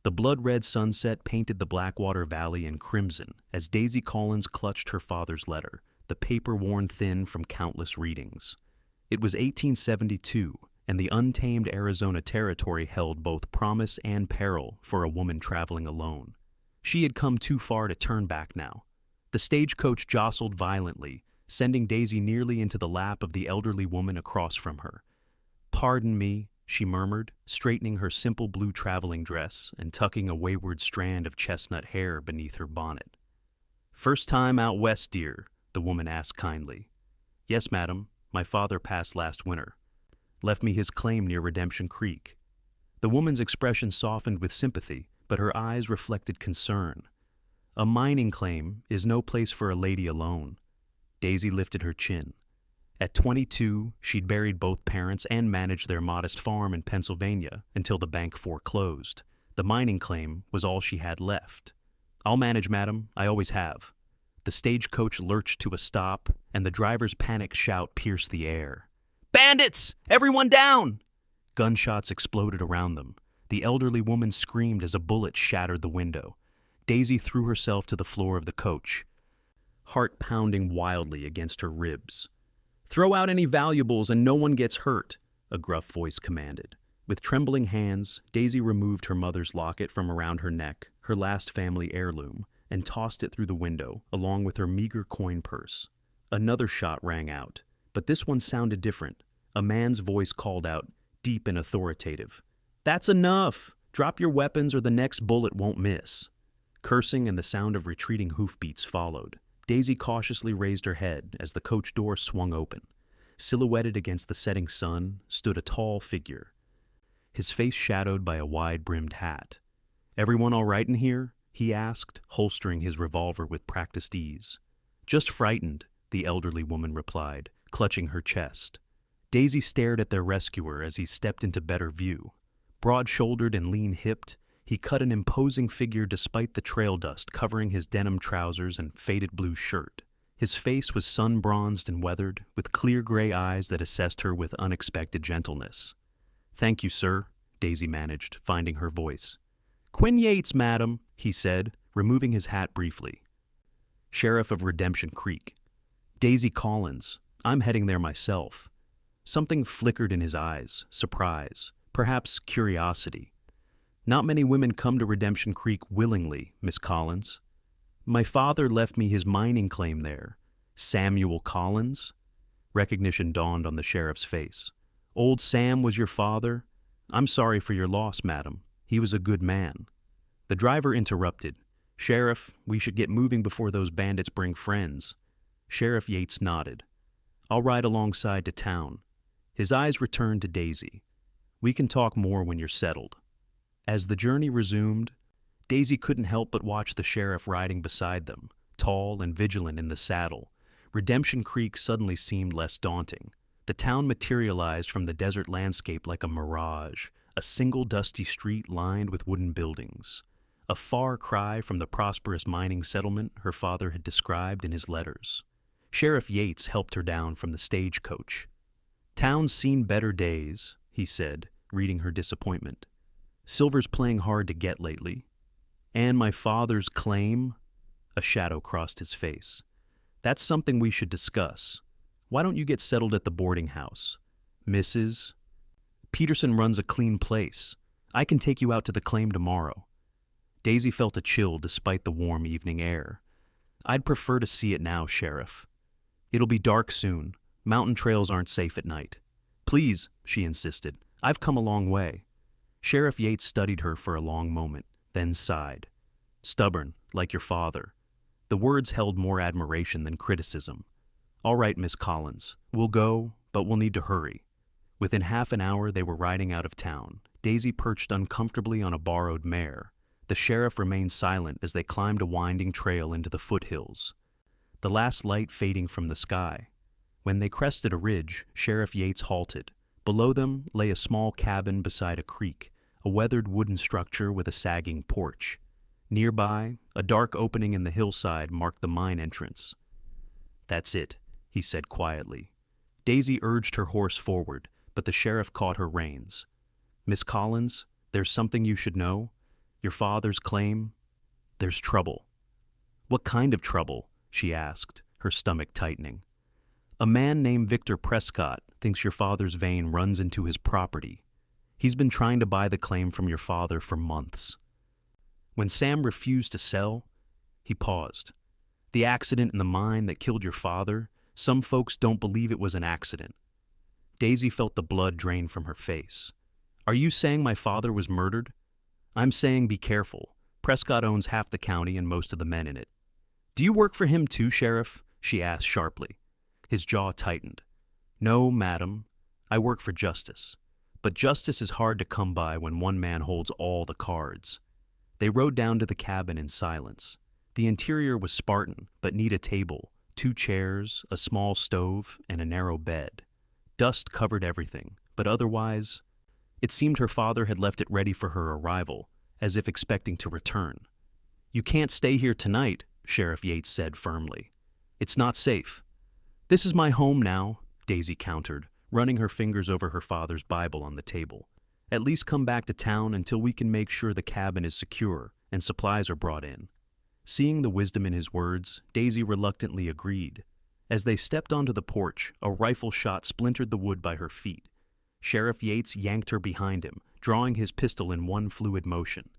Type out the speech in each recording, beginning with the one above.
The blood-red sunset painted the Blackwater Valley in crimson as Daisy Collins clutched her father's letter, the paper worn thin from countless readings. It was 1872, and the untamed Arizona Territory held both promise and peril for a woman traveling alone. She had come too far to turn back now. The stagecoach jostled violently, sending Daisy nearly into the lap of the elderly woman across from her. "Pardon me," she murmured, straightening her simple blue traveling dress and tucking a wayward strand of chestnut hair beneath her bonnet. "First time out west, dear?" the woman asked kindly. "Yes, madam. My father passed last winter. Left me his claim near Redemption Creek." The woman's expression softened with sympathy, but her eyes reflected concern. "A mining claim is no place for a lady alone." Daisy lifted her chin. At 22, she'd buried both parents and managed their modest farm in Pennsylvania until the bank foreclosed. The mining claim was all she had left. "I'll manage, madam. I always have." The stagecoach lurched to a stop, and the driver's panicked shout pierced the air. "Bandits! Everyone down!" Gunshots exploded around them. The elderly woman screamed as a bullet shattered the window. Daisy threw herself to the floor of the coach, heart pounding wildly against her ribs. "Throw out any valuables and no one gets hurt," a gruff voice commanded. With trembling hands, Daisy removed her mother's locket from around her neck, her last family heirloom, and tossed it through the window, along with her meager coin purse. Another shot rang out, but this one sounded different. A man's voice called out, deep and authoritative. "That's enough! Drop your weapons or the next bullet won't miss." Cursing and the sound of retreating hoofbeats followed. Daisy cautiously raised her head as the coach door swung open. Silhouetted against the setting sun stood a tall figure, his face shadowed by a wide-brimmed hat. "Everyone all right in here?" he asked, holstering his revolver with practiced ease. "Just frightened," the elderly woman replied, clutching her chest. Daisy stared at their rescuer as he stepped into better view. Broad-shouldered and lean-hipped, he cut an imposing figure despite the trail dust covering his denim trousers and faded blue shirt. His face was sun-bronzed and weathered, with clear gray eyes that assessed her with unexpected gentleness. "Thank you, sir," Daisy managed, finding her voice. "Quinn Yates, madam," he said, removing his hat briefly. "Sheriff of Redemption Creek." "Daisy Collins. I'm heading there myself." Something flickered in his eyes, surprise, perhaps curiosity. "Not many women come to Redemption Creek willingly, Miss Collins." "My father left me his mining claim there." "Samuel Collins?" Recognition dawned on the sheriff's face. "Old Sam was your father? I'm sorry for your loss, madam. He was a good man." The driver interrupted. "Sheriff, we should get moving before those bandits bring friends." Sheriff Yates nodded. "I'll ride alongside to town." His eyes returned to Daisy. "We can talk more when you're settled." As the journey resumed, Daisy couldn't help but watch the sheriff riding beside them, tall and vigilant in the saddle. Redemption Creek suddenly seemed less daunting. The town materialized from the desert landscape like a mirage, a single dusty street lined with wooden buildings. A far cry from the prosperous mining settlement her father had described in his letters. Sheriff Yates helped her down from the stagecoach. "Town's seen better days," he said, reading her disappointment. "Silver's playing hard to get lately." "And my father's claim?" A shadow crossed his face. "That's something we should discuss. Why don't you get settled at the boarding house? Mrs. Peterson runs a clean place. I can take you out to the claim tomorrow." Daisy felt a chill despite the warm evening air. "I'd prefer to see it now, Sheriff." "It'll be dark soon. Mountain trails aren't safe at night." "Please," she insisted. "I've come a long way." Sheriff Yates studied her for a long moment, then sighed. "Stubborn, like your father." The words held more admiration than criticism. "All right, Miss Collins. We'll go, but we'll need to hurry." Within half an hour they were riding out of town, Daisy perched uncomfortably on a borrowed mare. The sheriff remained silent as they climbed a winding trail into the foothills, the last light fading from the sky. When they crested a ridge, Sheriff Yates halted. Below them lay a small cabin beside a creek, a weathered wooden structure with a sagging porch. Nearby, a dark opening in the hillside marked the mine entrance. "That's it," he said quietly. Daisy urged her horse forward, but the sheriff caught her reins. "Miss Collins, there's something you should know. Your father's claim? There's trouble." "What kind of trouble?" she asked, her stomach tightening. "A man named Victor Prescott thinks your father's vein runs into his property. He's been trying to buy the claim from your father for months." When Sam refused to sell, he paused. "The accident in the mine that killed your father, some folks don't believe it was an accident." Daisy felt the blood drain from her face. "Are you saying my father was murdered?" "I'm saying be careful. Prescott owns half the county and most of the men in it." "Do you work for him too, Sheriff?" she asked sharply. His jaw tightened. "No, madam. I work for justice. But justice is hard to come by when one man holds all the cards." They rode down to the cabin in silence. The interior was Spartan, but neat: a table, 2 chairs, a small stove, and a narrow bed. Dust covered everything, but otherwise, it seemed her father had left it ready for her arrival, as if expecting to return. "You can't stay here tonight," Sheriff Yates said firmly. "It's not safe." "This is my home now," Daisy countered, running her fingers over her father's Bible on the table. "At least come back to town until we can make sure the cabin is secure and supplies are brought in." Seeing the wisdom in his words, Daisy reluctantly agreed. As they stepped onto the porch, a rifle shot splintered the wood by her feet. Sheriff Yates yanked her behind him, drawing his pistol in one fluid motion.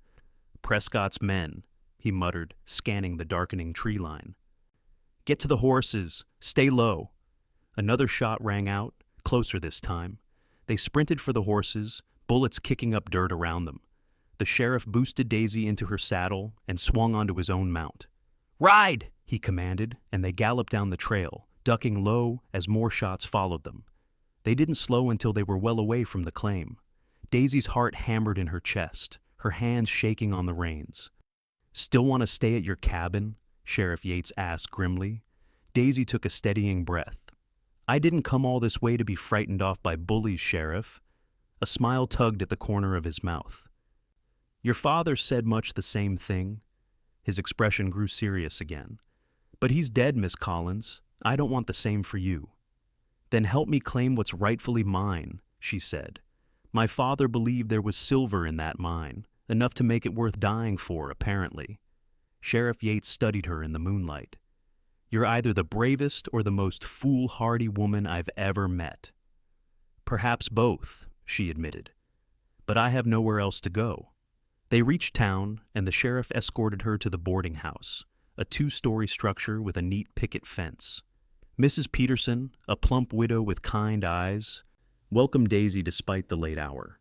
"Prescott's men," he muttered, scanning the darkening tree line. "Get to the horses. Stay low." Another shot rang out, closer this time. They sprinted for the horses, bullets kicking up dirt around them. The sheriff boosted Daisy into her saddle and swung onto his own mount. "Ride!" he commanded, and they galloped down the trail, ducking low as more shots followed them. They didn't slow until they were well away from the claim. Daisy's heart hammered in her chest, her hands shaking on the reins. "Still want to stay at your cabin?" Sheriff Yates asked grimly. Daisy took a steadying breath. "I didn't come all this way to be frightened off by bullies, Sheriff." A smile tugged at the corner of his mouth. "Your father said much the same thing." His expression grew serious again. "But he's dead, Miss Collins. I don't want the same for you." "Then help me claim what's rightfully mine," she said. "My father believed there was silver in that mine, enough to make it worth dying for, apparently." Sheriff Yates studied her in the moonlight. "You're either the bravest or the most foolhardy woman I've ever met." "Perhaps both," she admitted. "But I have nowhere else to go." They reached town, and the sheriff escorted her to the boarding house, a 2-story structure with a neat picket fence. Mrs. Peterson, a plump widow with kind eyes, welcomed Daisy despite the late hour.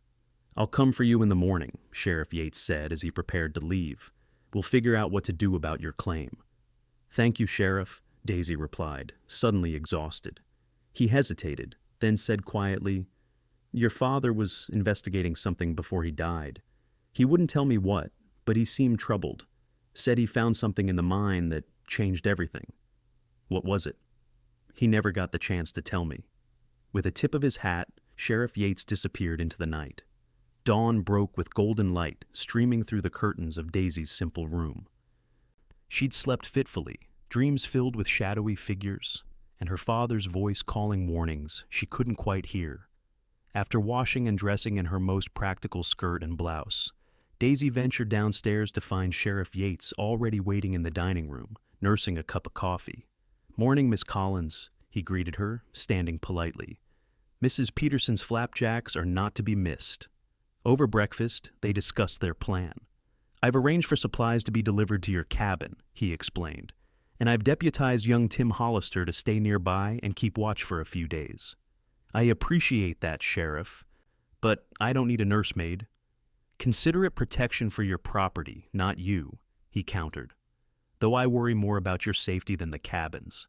"I'll come for you in the morning," Sheriff Yates said as he prepared to leave. "We'll figure out what to do about your claim." "Thank you, Sheriff," Daisy replied, suddenly exhausted. He hesitated, then said quietly, "Your father was investigating something before he died. He wouldn't tell me what, but he seemed troubled. Said he found something in the mine that changed everything." "What was it?" "He never got the chance to tell me." With a tip of his hat, Sheriff Yates disappeared into the night. Dawn broke with golden light streaming through the curtains of Daisy's simple room. She'd slept fitfully, dreams filled with shadowy figures, and her father's voice calling warnings she couldn't quite hear. After washing and dressing in her most practical skirt and blouse, Daisy ventured downstairs to find Sheriff Yates already waiting in the dining room, nursing a cup of coffee. "Morning, Miss Collins," he greeted her, standing politely. "Mrs. Peterson's flapjacks are not to be missed." Over breakfast, they discussed their plan. "I've arranged for supplies to be delivered to your cabin," he explained, "and I've deputized young Tim Hollister to stay nearby and keep watch for a few days." "I appreciate that, Sheriff, but I don't need a nursemaid." "Consider it protection for your property, not you," he countered, "though I worry more about your safety than the cabin's."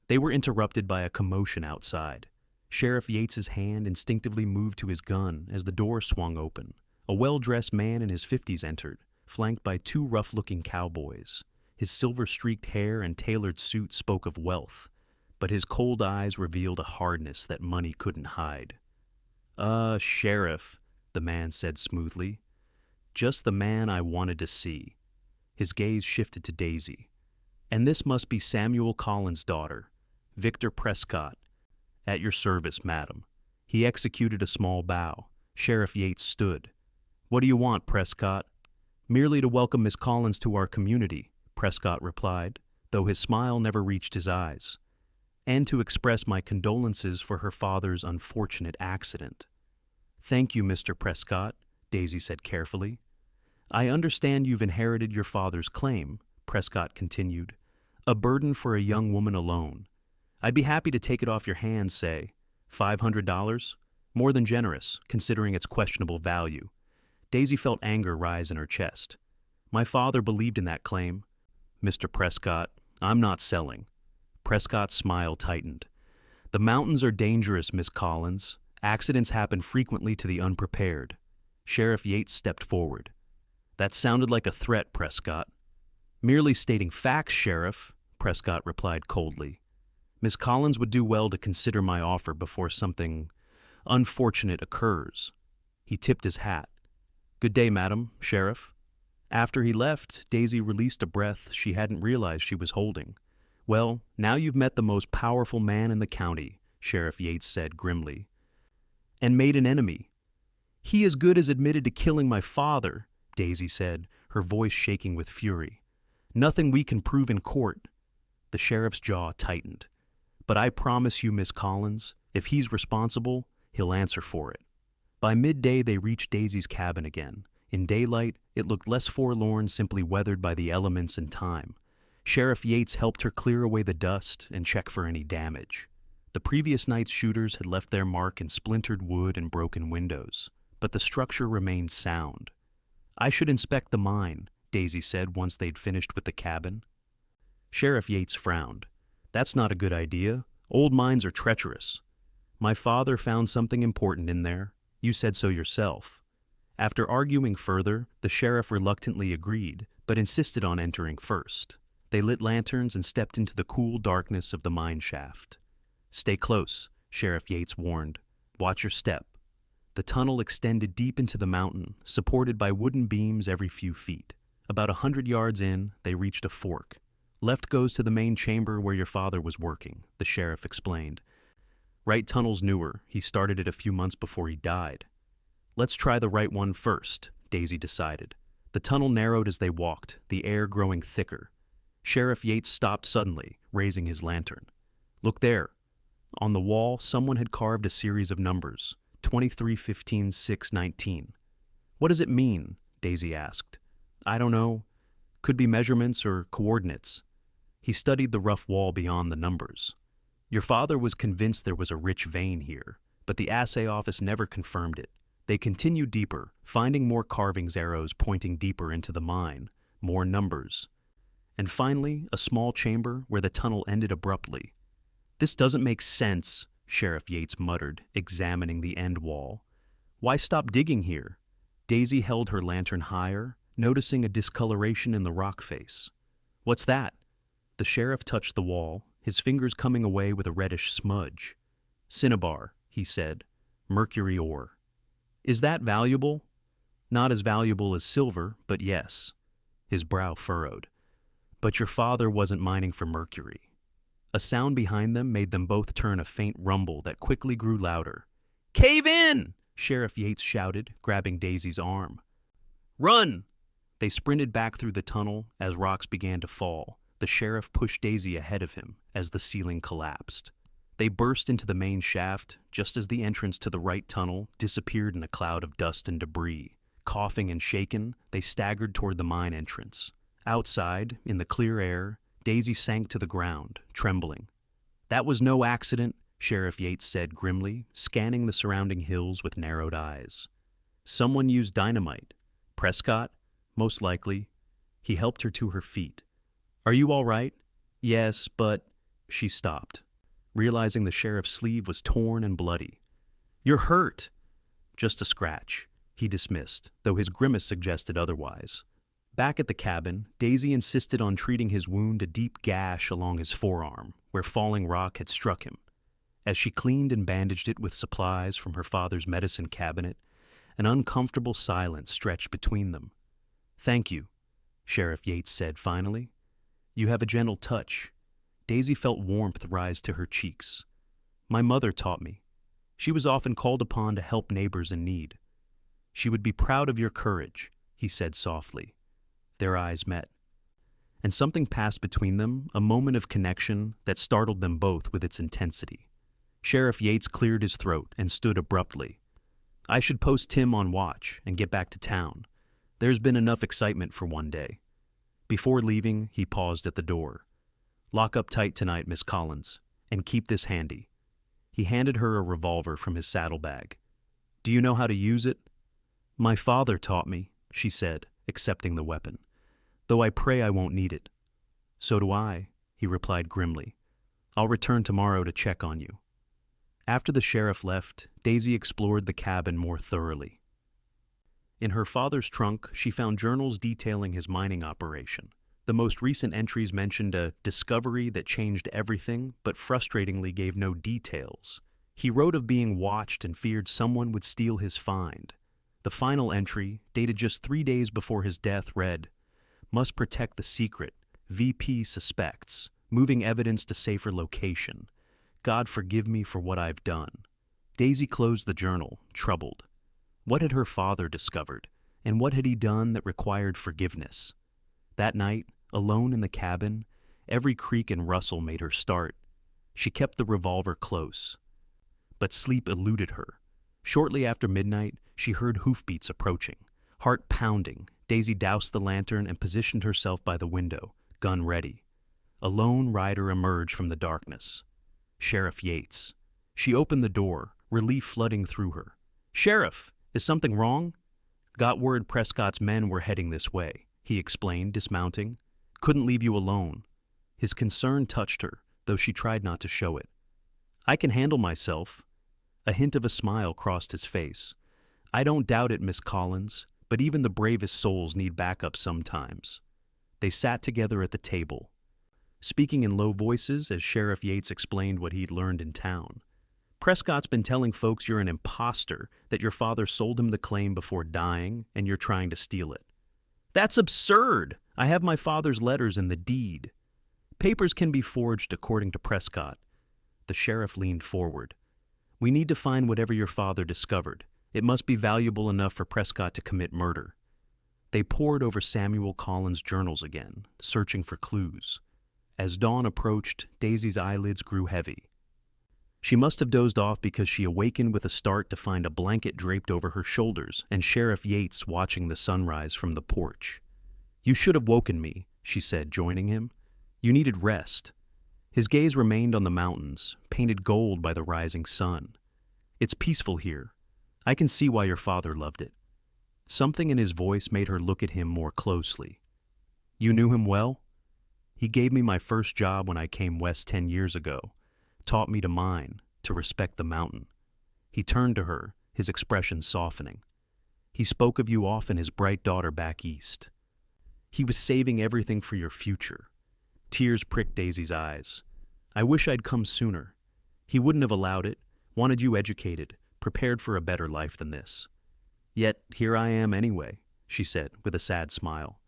They were interrupted by a commotion outside. Sheriff Yates's hand instinctively moved to his gun as the door swung open. A well-dressed man in his 50s entered, flanked by 2 rough-looking cowboys. His silver-streaked hair and tailored suit spoke of wealth, but his cold eyes revealed a hardness that money couldn't hide. Sheriff," the man said smoothly. "Just the man I wanted to see." His gaze shifted to Daisy. "And this must be Samuel Collins' daughter, Victor Prescott." "At your service, madam." He executed a small bow. Sheriff Yates stood. "What do you want, Prescott?" Merely to welcome Miss Collins to our community, Prescott replied, though his smile never reached his eyes, and to express my condolences for her father's unfortunate accident. Thank you, Mr. Prescott, Daisy said carefully. I understand you've inherited your father's claim, Prescott continued, a burden for a young woman alone. I'd be happy to take it off your hands, say, $500? More than generous, considering its questionable value. Daisy felt anger rise in her chest. My father believed in that claim. Mr. Prescott, I'm not selling. Prescott's smile tightened. The mountains are dangerous, Miss Collins. Accidents happen frequently to the unprepared. Sheriff Yates stepped forward. That sounded like a threat, Prescott. Merely stating facts, Sheriff, Prescott replied coldly. Miss Collins would do well to consider my offer before something unfortunate occurs. He tipped his hat. Good day, madam, Sheriff. After he left, Daisy released a breath she hadn't realized she was holding. Well, now you've met the most powerful man in the county, Sheriff Yates said grimly, and made an enemy. He as good as admitted to killing my father, Daisy said, her voice shaking with fury. Nothing we can prove in court. The sheriff's jaw tightened. But I promise you, Miss Collins, if he's responsible, he'll answer for it. By midday, they reached Daisy's cabin again. In daylight, it looked less forlorn, simply weathered by the elements and time. Sheriff Yates helped her clear away the dust and check for any damage. The previous night's shooters had left their mark in splintered wood and broken windows, but the structure remained sound. I should inspect the mine, Daisy said once they'd finished with the cabin. Sheriff Yates frowned. That's not a good idea. Old mines are treacherous. My father found something important in there. You said so yourself. After arguing further, the sheriff reluctantly agreed, but insisted on entering first. They lit lanterns and stepped into the cool darkness of the mine shaft. Stay close, Sheriff Yates warned. Watch your step. The tunnel extended deep into the mountain, supported by wooden beams every few feet. About 100 yards in, they reached a fork. Left goes to the main chamber where your father was working, the sheriff explained. Right tunnel's newer. He started it a few months before he died. Let's try the right one first, Daisy decided. The tunnel narrowed as they walked, the air growing thicker. Sheriff Yates stopped suddenly, raising his lantern. Look there. On the wall, someone had carved a series of numbers, 23, 15, 6, 19. What does it mean? Daisy asked. I don't know. Could be measurements or coordinates. He studied the rough wall beyond the numbers. Your father was convinced there was a rich vein here, but the assay office never confirmed it. They continued deeper, finding more carvings arrows pointing deeper into the mine, more numbers. And finally, a small chamber where the tunnel ended abruptly. This doesn't make sense, Sheriff Yates muttered, examining the end wall. Why stop digging here? Daisy held her lantern higher, noticing a discoloration in the rock face. What's that? The sheriff touched the wall, his fingers coming away with a reddish smudge. Cinnabar, he said. Mercury ore. Is that valuable? Not as valuable as silver, but yes. His brow furrowed. But your father wasn't mining for mercury. A sound behind them made them both turn a faint rumble that quickly grew louder. Cave in! Sheriff Yates shouted, grabbing Daisy's arm. Run! They sprinted back through the tunnel as rocks began to fall. The sheriff pushed Daisy ahead of him as the ceiling collapsed. They burst into the main shaft just as the entrance to the right tunnel disappeared in a cloud of dust and debris. Coughing and shaken, they staggered toward the mine entrance. Outside, in the clear air, Daisy sank to the ground, trembling. That was no accident, Sheriff Yates said grimly, scanning the surrounding hills with narrowed eyes. Someone used dynamite. Prescott? Most likely. He helped her to her feet. Are you all right? Yes, but... She stopped, realizing the sheriff's sleeve was torn and bloody. You're hurt. Just a scratch, he dismissed, though his grimace suggested otherwise. Back at the cabin, Daisy insisted on treating his wound a deep gash along his forearm, where falling rock had struck him. As she cleaned and bandaged it with supplies from her father's medicine cabinet, an uncomfortable silence stretched between them. Thank you, Sheriff Yates said finally. You have a gentle touch. Daisy felt warmth rise to her cheeks. My mother taught me. She was often called upon to help neighbors in need. She would be proud of your courage, he said softly. Their eyes met. And something passed between them, a moment of connection that startled them both with its intensity. Sheriff Yates cleared his throat and stood abruptly. "I should post Tim on watch and get back to town. There's been enough excitement for one day." Before leaving, he paused at the door. "Lock up tight tonight, Miss Collins, and keep this handy." He handed her a revolver from his saddlebag. "Do you know how to use it?" "My father taught me," she said, accepting the weapon, "though I pray I won't need it." "So do I," he replied grimly. "I'll return tomorrow to check on you." After the sheriff left, Daisy explored the cabin more thoroughly. In her father's trunk, she found journals detailing his mining operation. The most recent entries mentioned a discovery that changed everything, but frustratingly gave no details. He wrote of being watched and feared someone would steal his find. The final entry, dated just 3 days before his death, read, "Must protect the secret. VP suspects. Moving evidence to safer location. God forgive me for what I've done." Daisy closed the journal, troubled. What had her father discovered, and what had he done that required forgiveness? That night, alone in the cabin, every creak and rustle made her start. She kept the revolver close. But sleep eluded her. Shortly after midnight, she heard hoofbeats approaching. Heart pounding, Daisy doused the lantern and positioned herself by the window, gun ready. A lone rider emerged from the darkness. Sheriff Yates. She opened the door, relief flooding through her. "Sheriff, is something wrong?" "Got word Prescott's men were heading this way," he explained, dismounting. "Couldn't leave you alone." His concern touched her, though she tried not to show it. "I can handle myself." A hint of a smile crossed his face. "I don't doubt it, Miss Collins, but even the bravest souls need backup sometimes." They sat together at the table, speaking in low voices as Sheriff Yates explained what he'd learned in town. "Prescott's been telling folks you're an imposter, that your father sold him the claim before dying, and you're trying to steal it." "That's absurd! I have my father's letters and the deed." "Papers can be forged according to Prescott." The sheriff leaned forward. "We need to find whatever your father discovered. It must be valuable enough for Prescott to commit murder." They pored over Samuel Collins' journals again, searching for clues. As dawn approached, Daisy's eyelids grew heavy. She must have dozed off because she awakened with a start to find a blanket draped over her shoulders and Sheriff Yates watching the sunrise from the porch. "You should have woken me," she said, joining him. "You needed rest." His gaze remained on the mountains, painted gold by the rising sun. "It's peaceful here. I can see why your father loved it." Something in his voice made her look at him more closely. "You knew him well?" "He gave me my first job when I came west 10 years ago. Taught me to mine, to respect the mountain." He turned to her, his expression softening. "He spoke of you often, his bright daughter back east. He was saving everything for your future." Tears pricked Daisy's eyes. "I wish I'd come sooner. He wouldn't have allowed it, wanted you educated, prepared for a better life than this." "Yet here I am anyway," she said with a sad smile.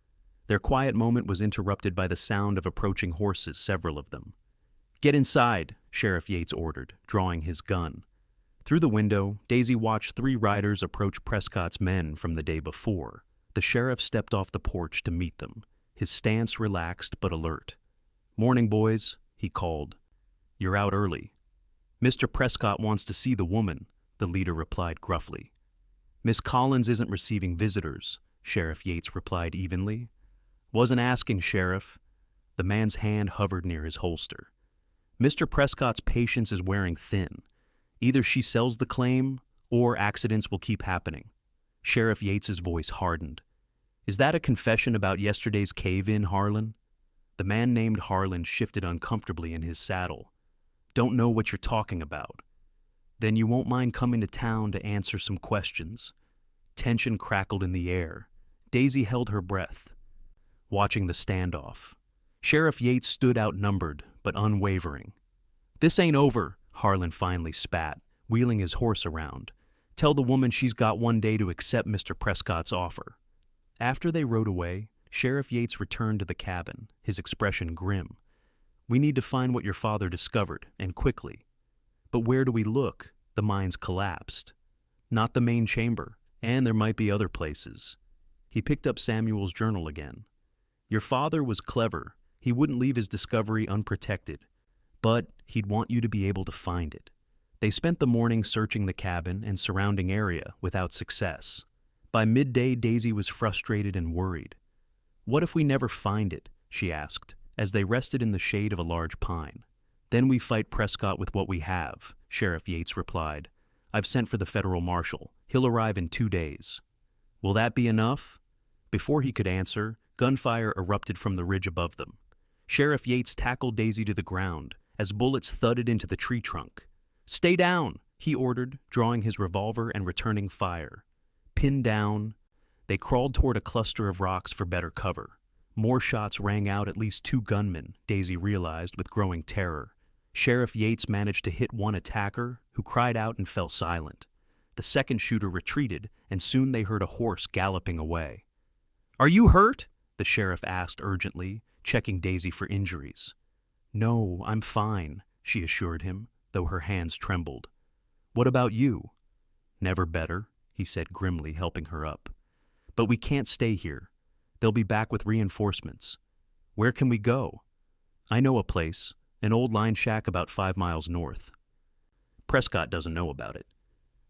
Their quiet moment was interrupted by the sound of approaching horses, several of them. "Get inside," Sheriff Yates ordered, drawing his gun. Through the window, Daisy watched 3 riders approach Prescott's men from the day before. The sheriff stepped off the porch to meet them, his stance relaxed but alert. "Morning, boys," he called. "You're out early." "Mr. Prescott wants to see the woman," the leader replied gruffly. "Miss Collins isn't receiving visitors," Sheriff Yates replied evenly. "Wasn't asking, Sheriff." The man's hand hovered near his holster. "Mr. Prescott's patience is wearing thin. Either she sells the claim, or accidents will keep happening." Sheriff Yates's voice hardened. "Is that a confession about yesterday's cave-in, Harlan?" The man named Harlan shifted uncomfortably in his saddle. "Don't know what you're talking about." "Then you won't mind coming to town to answer some questions." Tension crackled in the air. Daisy held her breath, watching the standoff. Sheriff Yates stood outnumbered, but unwavering. "This ain't over," Harlan finally spat, wheeling his horse around. "Tell the woman she's got 1 day to accept Mr. Prescott's offer." After they rode away, Sheriff Yates returned to the cabin, his expression grim. "We need to find what your father discovered, and quickly." "But where do we look?" The mines collapsed. "Not the main chamber, and there might be other places." He picked up Samuel's journal again. Your father was clever. He wouldn't leave his discovery unprotected, but he'd want you to be able to find it. They spent the morning searching the cabin and surrounding area without success. By midday, Daisy was frustrated and worried. "What if we never find it?" she asked, as they rested in the shade of a large pine. "Then we fight Prescott with what we have," Sheriff Yates replied. "I've sent for the federal marshal. He'll arrive in 2 days." "Will that be enough?" Before he could answer, gunfire erupted from the ridge above them. Sheriff Yates tackled Daisy to the ground as bullets thudded into the tree trunk. "Stay down," he ordered, drawing his revolver and returning fire. Pinned down, they crawled toward a cluster of rocks for better cover. More shots rang out, at least 2 gunmen, Daisy realized with growing terror. Sheriff Yates managed to hit one attacker, who cried out and fell silent. The second shooter retreated, and soon they heard a horse galloping away. "Are you hurt?" the sheriff asked urgently, checking Daisy for injuries. "No, I'm fine," she assured him, though her hands trembled. "What about you?" "Never better," he said grimly, helping her up. "But we can't stay here. They'll be back with reinforcements. Where can we go?" "I know a place, an old line shack about 5 miles north." Prescott doesn't know about it.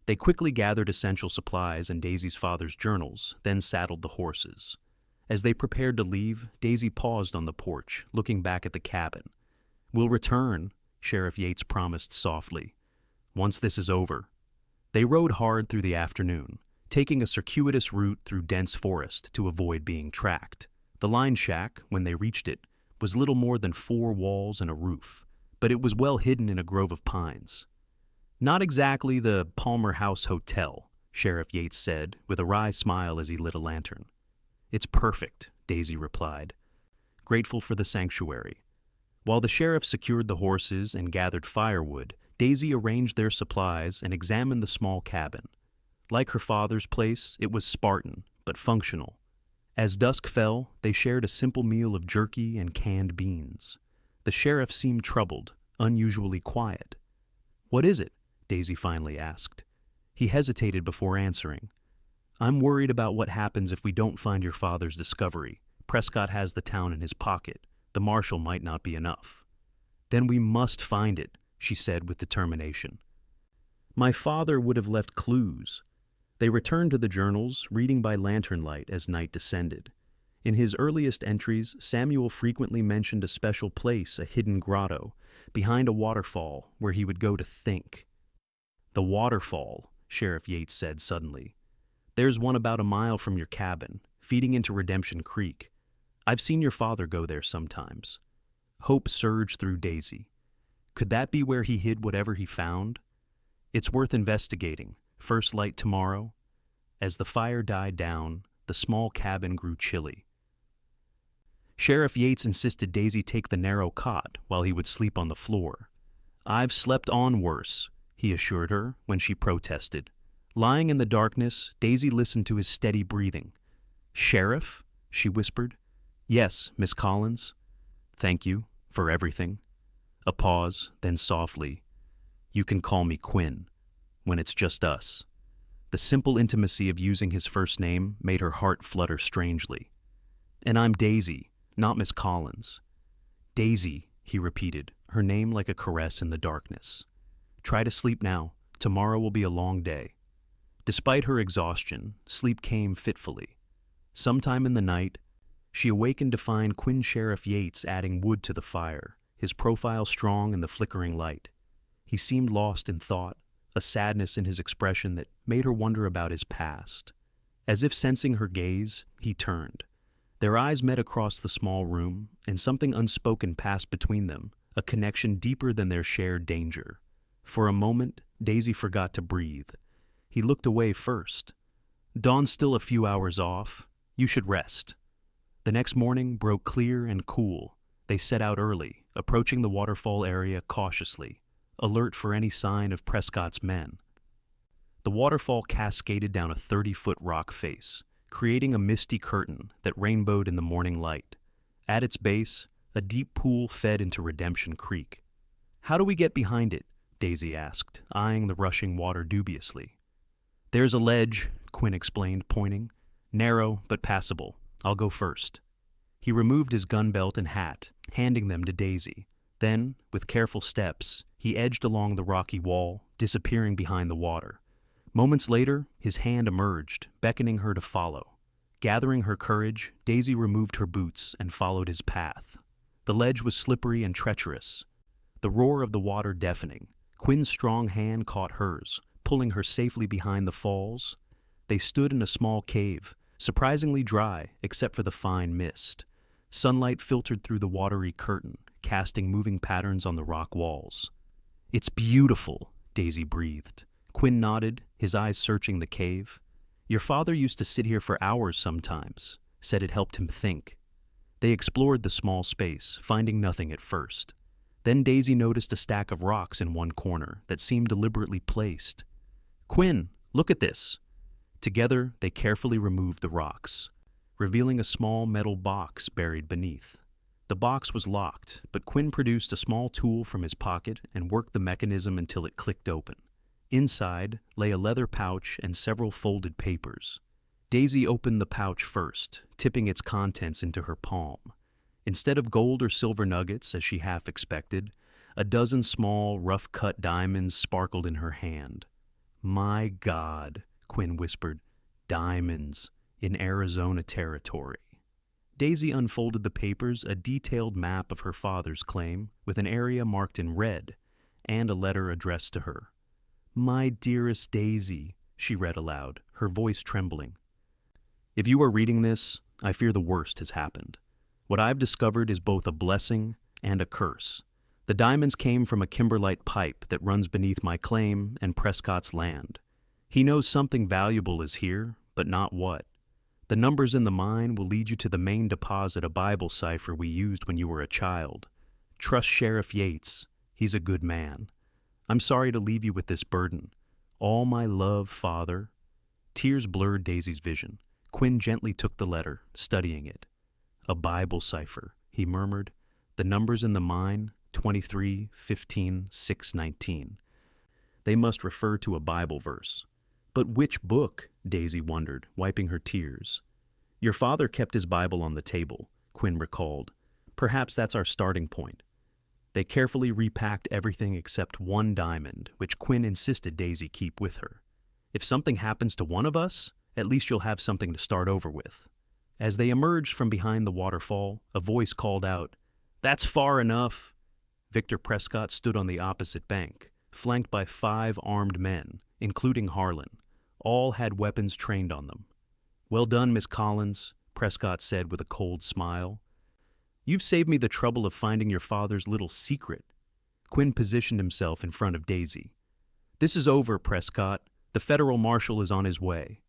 They quickly gathered essential supplies and Daisy's father's journals, then saddled the horses. As they prepared to leave, Daisy paused on the porch, looking back at the cabin. "We'll return," Sheriff Yates promised softly, "once this is over." They rode hard through the afternoon, taking a circuitous route through dense forest to avoid being tracked. The line shack, when they reached it, was little more than 4 walls and a roof, but it was well hidden in a grove of pines. "Not exactly the Palmer House Hotel," Sheriff Yates said, with a wry smile as he lit a lantern. "It's perfect," Daisy replied, grateful for the sanctuary. While the sheriff secured the horses and gathered firewood, Daisy arranged their supplies and examined the small cabin. Like her father's place, it was Spartan, but functional. As dusk fell, they shared a simple meal of jerky and canned beans. The sheriff seemed troubled, unusually quiet. "What is it?" Daisy finally asked. He hesitated before answering. "I'm worried about what happens if we don't find your father's discovery. Prescott has the town in his pocket. The marshal might not be enough." "Then we must find it," she said with determination. "My father would have left clues." They returned to the journals, reading by lantern light as night descended. In his earliest entries, Samuel frequently mentioned a special place, a hidden grotto, behind a waterfall where he would go to think. "The waterfall," Sheriff Yates said suddenly. "There's one about a mile from your cabin, feeding into Redemption Creek. I've seen your father go there sometimes." Hope surged through Daisy. Could that be where he hid whatever he found? "It's worth investigating. First light tomorrow." As the fire died down, the small cabin grew chilly. Sheriff Yates insisted Daisy take the narrow cot while he would sleep on the floor. "I've slept on worse," he assured her when she protested. Lying in the darkness, Daisy listened to his steady breathing. "Sheriff?" she whispered. "Yes, Miss Collins." "Thank you for everything." A pause, then softly, "You can call me Quinn, when it's just us." The simple intimacy of using his first name made her heart flutter strangely. "And I'm Daisy, not Miss Collins." "Daisy," he repeated, her name like a caress in the darkness. "Try to sleep now. Tomorrow will be a long day." Despite her exhaustion, sleep came fitfully. Sometime in the night, she awakened to find Quinn Sheriff Yates adding wood to the fire, his profile strong in the flickering light. He seemed lost in thought, a sadness in his expression that made her wonder about his past. As if sensing her gaze, he turned. Their eyes met across the small room, and something unspoken passed between them, a connection deeper than their shared danger. For a moment, Daisy forgot to breathe. He looked away first. "Dawn's still a few hours off. You should rest." The next morning broke clear and cool. They set out early, approaching the waterfall area cautiously, alert for any sign of Prescott's men. The waterfall cascaded down a 30-foot rock face, creating a misty curtain that rainbowed in the morning light. At its base, a deep pool fed into Redemption Creek. "How do we get behind it?" Daisy asked, eyeing the rushing water dubiously. "There's a ledge," Quinn explained, pointing. "Narrow, but passable. I'll go first." He removed his gun belt and hat, handing them to Daisy. Then, with careful steps, he edged along the rocky wall, disappearing behind the water. Moments later, his hand emerged, beckoning her to follow. Gathering her courage, Daisy removed her boots and followed his path. The ledge was slippery and treacherous, the roar of the water deafening. Quinn's strong hand caught hers, pulling her safely behind the falls. They stood in a small cave, surprisingly dry except for the fine mist. Sunlight filtered through the watery curtain, casting moving patterns on the rock walls. "It's beautiful," Daisy breathed. Quinn nodded, his eyes searching the cave. "Your father used to sit here for hours sometimes," said it helped him think. They explored the small space, finding nothing at first. Then Daisy noticed a stack of rocks in one corner that seemed deliberately placed. "Quinn, look at this." Together, they carefully removed the rocks, revealing a small metal box buried beneath. The box was locked, but Quinn produced a small tool from his pocket and worked the mechanism until it clicked open. Inside lay a leather pouch and several folded papers. Daisy opened the pouch first, tipping its contents into her palm. Instead of gold or silver nuggets, as she half expected, a dozen small, rough-cut diamonds sparkled in her hand. "My God," Quinn whispered, "diamonds in Arizona territory." Daisy unfolded the papers, a detailed map of her father's claim, with an area marked in red, and a letter addressed to her. "My dearest Daisy," she read aloud, her voice trembling. "If you are reading this, I fear the worst has happened. What I've discovered is both a blessing and a curse. The diamonds came from a kimberlite pipe that runs beneath my claim and Prescott's land. He knows something valuable is here, but not what. The numbers in the mine will lead you to the main deposit, a Bible cipher we used when you were a child. Trust Sheriff Yates. He's a good man. I'm sorry to leave you with this burden. All my love, Father." Tears blurred Daisy's vision. Quinn gently took the letter, studying it. "A Bible cipher," he murmured. "The numbers in the mine, 23, 15, 6, 19. They must refer to a Bible verse. But which book?" Daisy wondered, wiping her tears. "Your father kept his Bible on the table," Quinn recalled. "Perhaps that's our starting point." They carefully repacked everything except one diamond, which Quinn insisted Daisy keep with her. "If something happens to one of us, at least you'll have something to start over with." As they emerged from behind the waterfall, a voice called out, "That's far enough." Victor Prescott stood on the opposite bank, flanked by 5 armed men, including Harlan. All had weapons trained on them. "Well done, Miss Collins," Prescott said with a cold smile. "You've saved me the trouble of finding your father's little secret." Quinn positioned himself in front of Daisy. "This is over, Prescott. The federal marshal is on his way.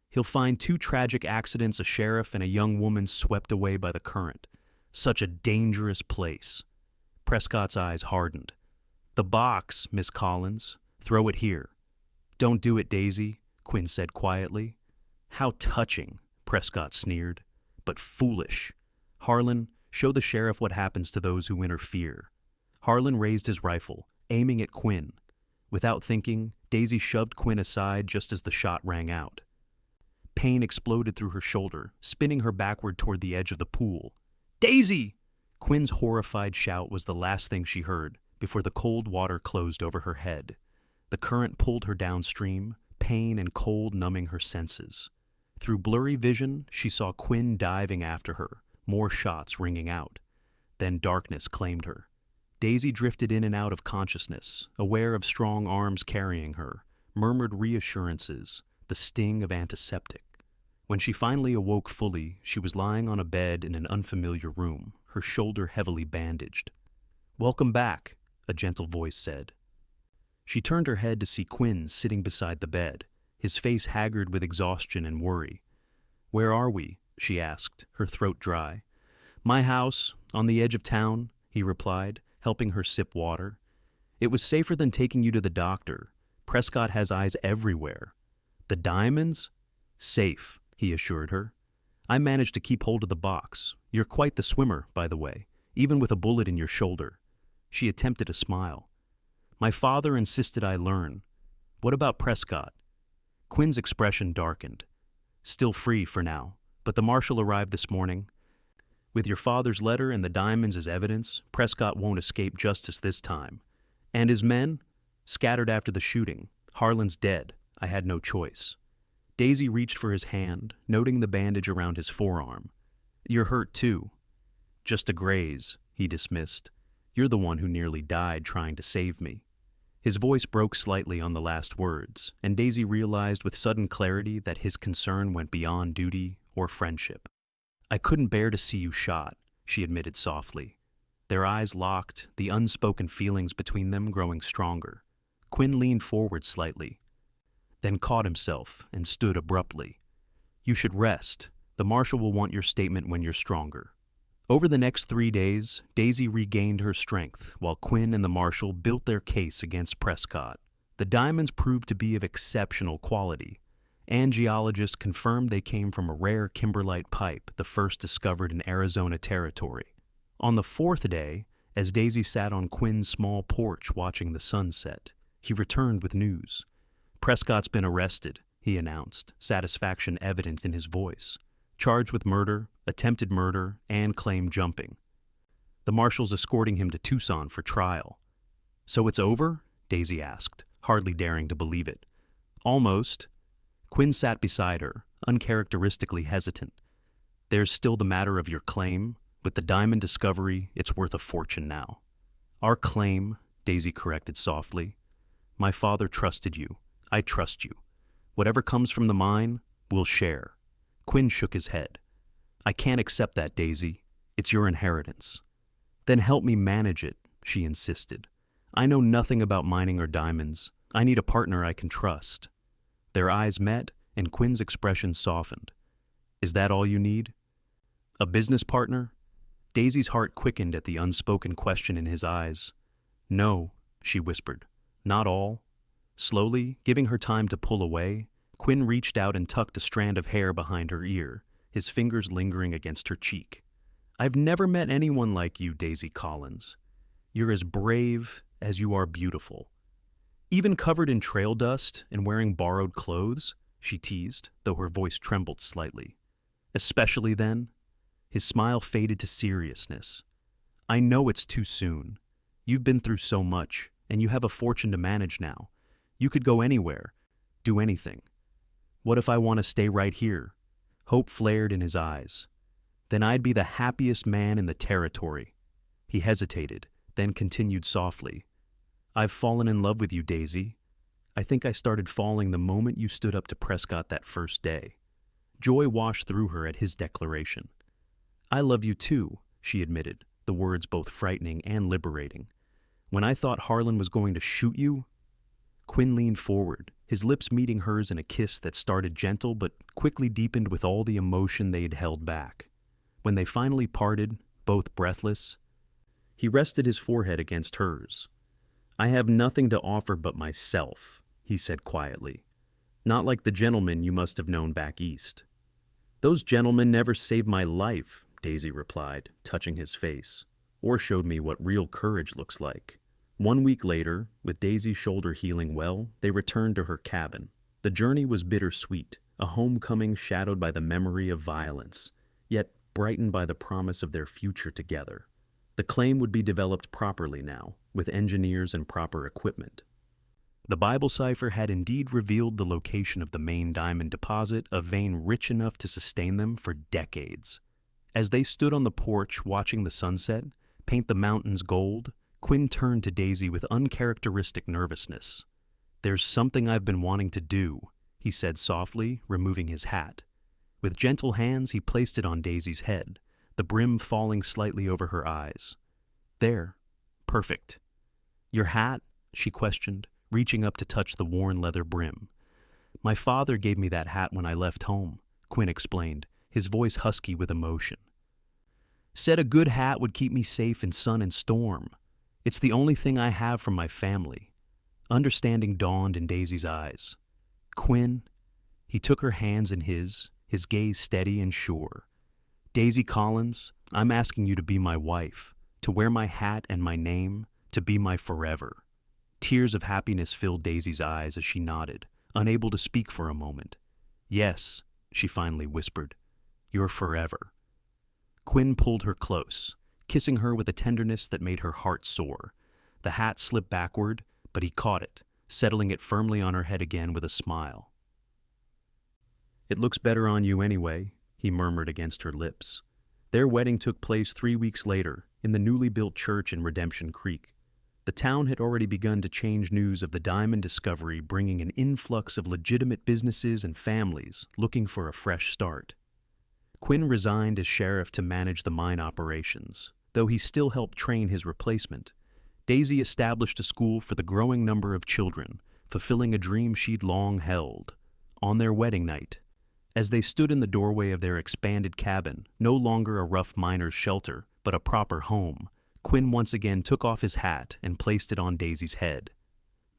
He'll find 2 tragic accidents, a sheriff and a young woman swept away by the current. Such a dangerous place." Prescott's eyes hardened. "The box, Miss Collins. Throw it here." "Don't do it, Daisy," Quinn said quietly. "How touching," Prescott sneered. "But foolish. Harlan, show the sheriff what happens to those who interfere." Harlan raised his rifle, aiming at Quinn. Without thinking, Daisy shoved Quinn aside just as the shot rang out. Pain exploded through her shoulder, spinning her backward toward the edge of the pool. "Daisy!" Quinn's horrified shout was the last thing she heard before the cold water closed over her head. The current pulled her downstream, pain and cold numbing her senses. Through blurry vision, she saw Quinn diving after her, more shots ringing out. Then darkness claimed her. Daisy drifted in and out of consciousness, aware of strong arms carrying her, murmured reassurances, the sting of antiseptic. When she finally awoke fully, she was lying on a bed in an unfamiliar room, her shoulder heavily bandaged. "Welcome back," a gentle voice said. She turned her head to see Quinn sitting beside the bed, his face haggard with exhaustion and worry. "Where are we?" she asked, her throat dry. "My house, on the edge of town," he replied, helping her sip water. "It was safer than taking you to the doctor. Prescott has eyes everywhere." "The diamonds?" "Safe," he assured her. "I managed to keep hold of the box. You're quite the swimmer, by the way, even with a bullet in your shoulder." She attempted a smile. "My father insisted I learn. What about Prescott?" Quinn's expression darkened. "Still free for now, but the marshal arrived this morning. With your father's letter and the diamonds as evidence, Prescott won't escape justice this time. And his men? Scattered after the shooting. Harlan's dead. I had no choice. Daisy reached for his hand, noting the bandage around his forearm. You're hurt too. Just a graze, he dismissed. You're the one who nearly died trying to save me. His voice broke slightly on the last words, and Daisy realized with sudden clarity that his concern went beyond duty or friendship. I couldn't bear to see you shot, she admitted softly. Their eyes locked, the unspoken feelings between them growing stronger. Quinn leaned forward slightly, then caught himself and stood abruptly. You should rest. The marshal will want your statement when you're stronger. Over the next 3 days, Daisy regained her strength while Quinn and the marshal built their case against Prescott. The diamonds proved to be of exceptional quality. Angiologists confirmed they came from a rare kimberlite pipe, the first discovered in Arizona territory. On the 4th day, as Daisy sat on Quinn's small porch watching the sunset, he returned with news. Prescott's been arrested, he announced, satisfaction evident in his voice. Charged with murder, attempted murder, and claim jumping. The marshal's escorting him to Tucson for trial. So it's over? Daisy asked, hardly daring to believe it. Almost. Quinn sat beside her, uncharacteristically hesitant. There's still the matter of your claim. With the diamond discovery, it's worth a fortune now. Our claim, Daisy corrected softly. My father trusted you. I trust you. Whatever comes from the mine, we'll share. Quinn shook his head. I can't accept that, Daisy. It's your inheritance. Then help me manage it, she insisted. I know nothing about mining or diamonds. I need a partner I can trust. Their eyes met, and Quinn's expression softened. Is that all you need? A business partner? Daisy's heart quickened at the unspoken question in his eyes. No, she whispered. Not all. Slowly, giving her time to pull away, Quinn reached out and tucked a strand of hair behind her ear, his fingers lingering against her cheek. I've never met anyone like you, Daisy Collins. You're as brave as you are beautiful. Even covered in trail dust and wearing borrowed clothes, she teased, though her voice trembled slightly. Especially then? His smile faded to seriousness. I know it's too soon. You've been through so much, and you have a fortune to manage now. You could go anywhere, do anything. What if I want to stay right here? Hope flared in his eyes. Then I'd be the happiest man in the territory. He hesitated, then continued softly. I've fallen in love with you, Daisy. I think I started falling the moment you stood up to Prescott that first day. Joy washed through her at his declaration. I love you too, she admitted, the words both frightening and liberating. When I thought Harlan was going to shoot you... Quinn leaned forward, his lips meeting hers in a kiss that started gentle but quickly deepened with all the emotion they'd held back. When they finally parted, both breathless, he rested his forehead against hers. I have nothing to offer but myself, he said quietly. Not like the gentlemen you must have known back east. Those gentlemen never saved my life, Daisy replied, touching his face, or showed me what real courage looks like. 1 week later, with Daisy's shoulder healing well, they returned to her cabin. The journey was bittersweet, a homecoming shadowed by the memory of violence, yet brightened by the promise of their future together. The claim would be developed properly now, with engineers and proper equipment. The Bible cipher had indeed revealed the location of the main diamond deposit, a vein rich enough to sustain them for decades. As they stood on the porch watching the sunset paint the mountains gold, Quinn turned to Daisy with uncharacteristic nervousness. There's something I've been wanting to do, he said softly, removing his hat. With gentle hands, he placed it on Daisy's head, the brim falling slightly over her eyes. There. Perfect. Your hat? She questioned, reaching up to touch the worn leather brim. My father gave me that hat when I left home, Quinn explained, his voice husky with emotion. Said a good hat would keep me safe in sun and storm. It's the only thing I have from my family. Understanding dawned in Daisy's eyes. Quinn, he took her hands in his gaze steady and sure. Daisy Collins, I'm asking you to be my wife, to wear my hat and my name, to be my forever. Tears of happiness filled Daisy's eyes as she nodded, unable to speak for a moment. Yes, she finally whispered, you're forever. Quinn pulled her close, kissing her with a tenderness that made her heart soar. The hat slipped backward, but he caught it, settling it firmly on her head again with a smile. "It looks better on you anyway," he murmured against her lips. Their wedding took place 3 weeks later, in the newly built church in Redemption Creek. The town had already begun to change news of the diamond discovery, bringing an influx of legitimate businesses and families looking for a fresh start. Quinn resigned as sheriff to manage the mine operations, though he still helped train his replacement. Daisy established a school for the growing number of children, fulfilling a dream she'd long held. On their wedding night, as they stood in the doorway of their expanded cabin, no longer a rough miner's shelter, but a proper home, Quinn once again took off his hat and placed it on Daisy's head.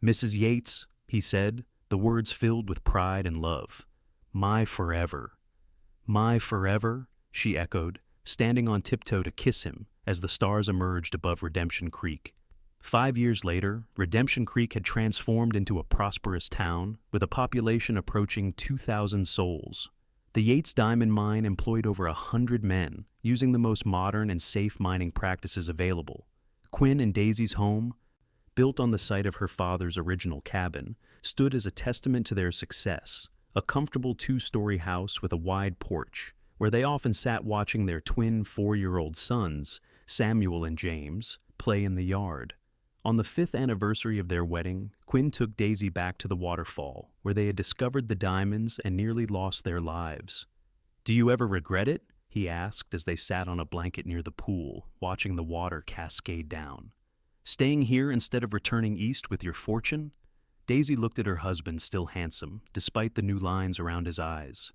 "Mrs. Yates," he said, the words filled with pride and love. "My forever." "My forever," she echoed, standing on tiptoe to kiss him as the stars emerged above Redemption Creek. 5 years later, Redemption Creek had transformed into a prosperous town with a population approaching 2,000 souls. The Yates Diamond Mine employed over 100 men, using the most modern and safe mining practices available. Quinn and Daisy's home, built on the site of her father's original cabin, stood as a testament to their success, a comfortable 2-story house with a wide porch, where they often sat watching their twin 4-year-old sons, Samuel and James, play in the yard. On the 5th anniversary of their wedding, Quinn took Daisy back to the waterfall, where they had discovered the diamonds and nearly lost their lives. "Do you ever regret it?" he asked as they sat on a blanket near the pool, watching the water cascade down. "Staying here instead of returning east with your fortune?" Daisy looked at her husband, still handsome, despite the new lines around his eyes.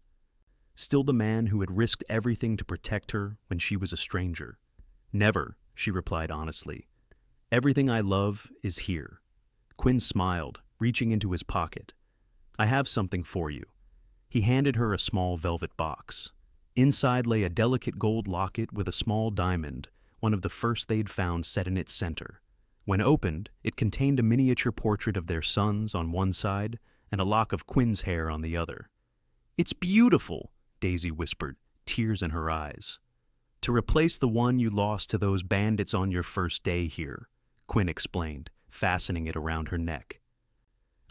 Still the man who had risked everything to protect her when she was a stranger. "Never," she replied honestly. "Everything I love is here." Quinn smiled, reaching into his pocket. "I have something for you." He handed her a small velvet box. Inside lay a delicate gold locket with a small diamond, one of the first they'd found set in its center. When opened, it contained a miniature portrait of their sons on one side and a lock of Quinn's hair on the other. "It's beautiful," Daisy whispered, tears in her eyes. "To replace the one you lost to those bandits on your first day here," Quinn explained, fastening it around her neck.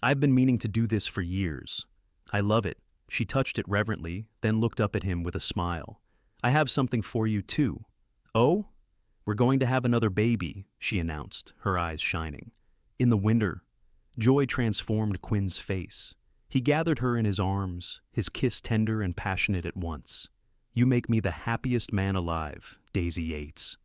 "I've been meaning to do this for years. I love it." She touched it reverently, then looked up at him with a smile. "I have something for you, too." "Oh? We're going to have another baby," she announced, her eyes shining. "In the winter." Joy transformed Quinn's face. He gathered her in his arms, his kiss tender and passionate at once. "You make me the happiest man alive, Daisy Yates."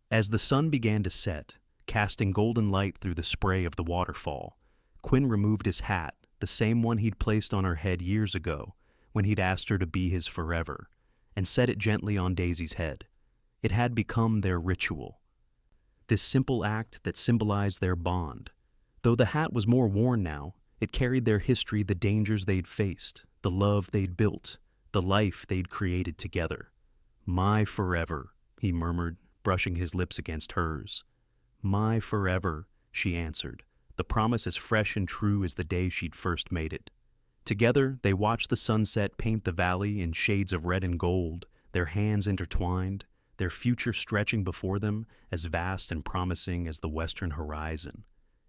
As the sun began to set, casting golden light through the spray of the waterfall, Quinn removed his hat, the same one he'd placed on her head years ago when he'd asked her to be his forever, and set it gently on Daisy's head. It had become their ritual. This simple act that symbolized their bond. Though the hat was more worn now, it carried their history, the dangers they'd faced, the love they'd built, the life they'd created together. "My forever," he murmured, brushing his lips against hers. "My forever," she answered, the promise as fresh and true as the day she'd first made it. Together, they watched the sunset paint the valley in shades of red and gold, their hands intertwined, their future stretching before them as vast and promising as the western horizon.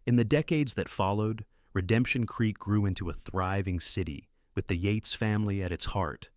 In the decades that followed, Redemption Creek grew into a thriving city, with the Yates family at its heart.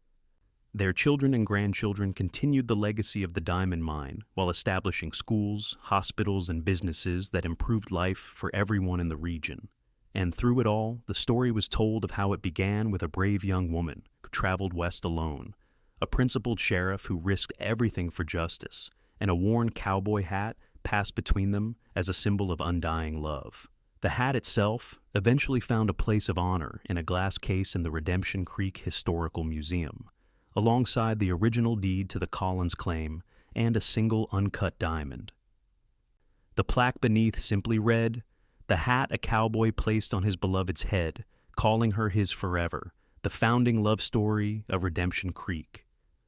Their children and grandchildren continued the legacy of the diamond mine while establishing schools, hospitals, and businesses that improved life for everyone in the region. And through it all, the story was told of how it began with a brave young woman who traveled west alone, a principled sheriff who risked everything for justice, and a worn cowboy hat passed between them as a symbol of undying love. The hat itself eventually found a place of honor in a glass case in the Redemption Creek Historical Museum, alongside the original deed to the Collins claim and a single uncut diamond. The plaque beneath simply read, "The hat a cowboy placed on his beloved's head, calling her his forever, the founding love story of Redemption Creek."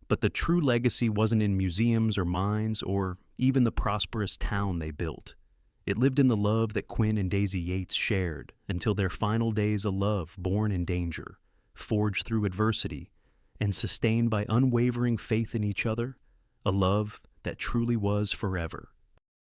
But the true legacy wasn't in museums or mines or even the prosperous town they built. It lived in the love that Quinn and Daisy Yates shared until their final days, a love born in danger, forged through adversity, and sustained by unwavering faith in each other a love that truly was forever.